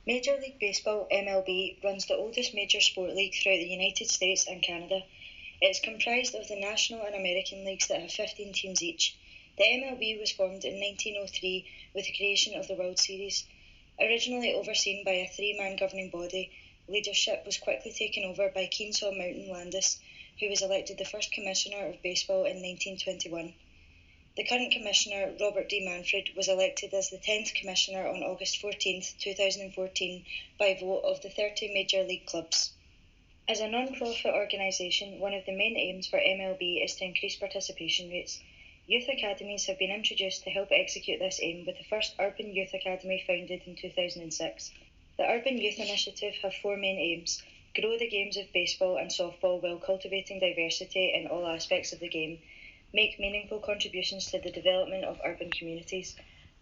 Major League Baseball (MLB) runs the oldest major sport league throughout the United States and Canada. It is comprised of the National and American leagues that have 15 teams each. The MLB was formed in 1903 with the creation of the World Series. Originally overseen by a three-man governing body, leadership was quickly taken over by Kenesaw Mountain Landis, who was elected the first commissioner of baseball in 1921. The current commissioner, Robert D. Manfred, was elected as the 10th commissioner on August 14, 2014, by vote of the 30 major league clubs. As a non-profit organisation, one of the main aims for MLB is to increase participation rates. Youth academies have been introduced to help execute this aim, with the first Urban Youth Academy founded in 2006. The Urban Youth Initiative have four main aims: grow the games of baseball and softball while cultivating diversity in all aspects of the game, make meaningful contributions to the development of urban communities,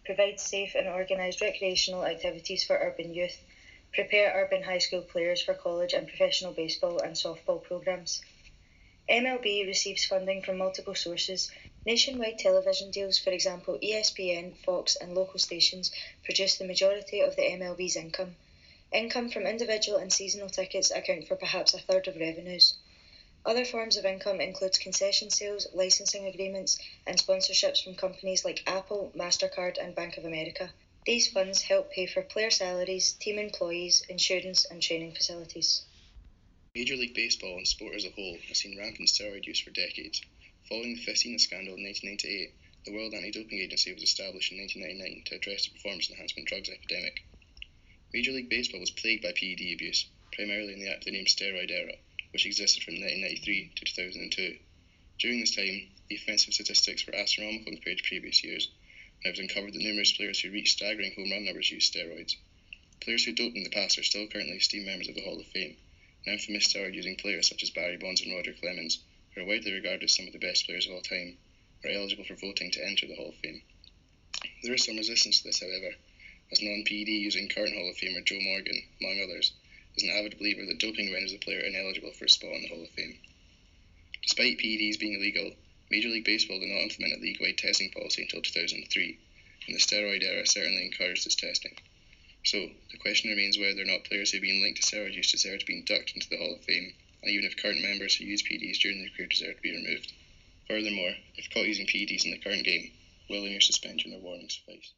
provide safe and organised recreational activities for urban youth, prepare urban high school players for college and professional baseball and softball programmes. MLB receives funding from multiple sources. Nationwide television deals, for example ESPN, Fox and local stations, produce the majority of the MLB's income. Income from individual and seasonal tickets account for perhaps a third of revenues. Other forms of income include concession sales, licensing agreements, and sponsorships from companies like Apple, MasterCard, and Bank of America. These funds help pay for player salaries, team employees, insurance, and training facilities. Major League Baseball and sport as a whole has seen rampant steroid use for decades. Following the Festina scandal in 1998, the World Anti-Doping Agency was established in 1999 to address the performance enhancement drugs epidemic. Major League Baseball was plagued by PED abuse, primarily in the aptly named steroid era, which existed from 1993 to 2002. During this time, the offensive statistics were astronomical compared to previous years, and it was uncovered that numerous players who reached staggering home run numbers used steroids. Players who doped in the past are still currently esteemed members of the Hall of Fame, and infamous steroid-using players such as Barry Bonds and Roger Clemens, who are widely regarded as some of the best players of all time, are eligible for voting to enter the Hall of Fame. There is some resistance to this, however, as non-PED using current Hall of Famer Joe Morgan, among others, is an avid believer that doping renders a player ineligible for a spot in the Hall of Fame. Despite PEDs being illegal, Major League Baseball did not implement a league-wide testing policy until 2003, and the steroid era certainly encouraged this testing. So, the question remains whether or not players who have been linked to steroid use deserve to be inducted into the Hall of Fame, and even if current members who use PEDs during their career deserve to be removed. Furthermore, if caught using PEDs in the current game, will 1 year suspension or warning suffice?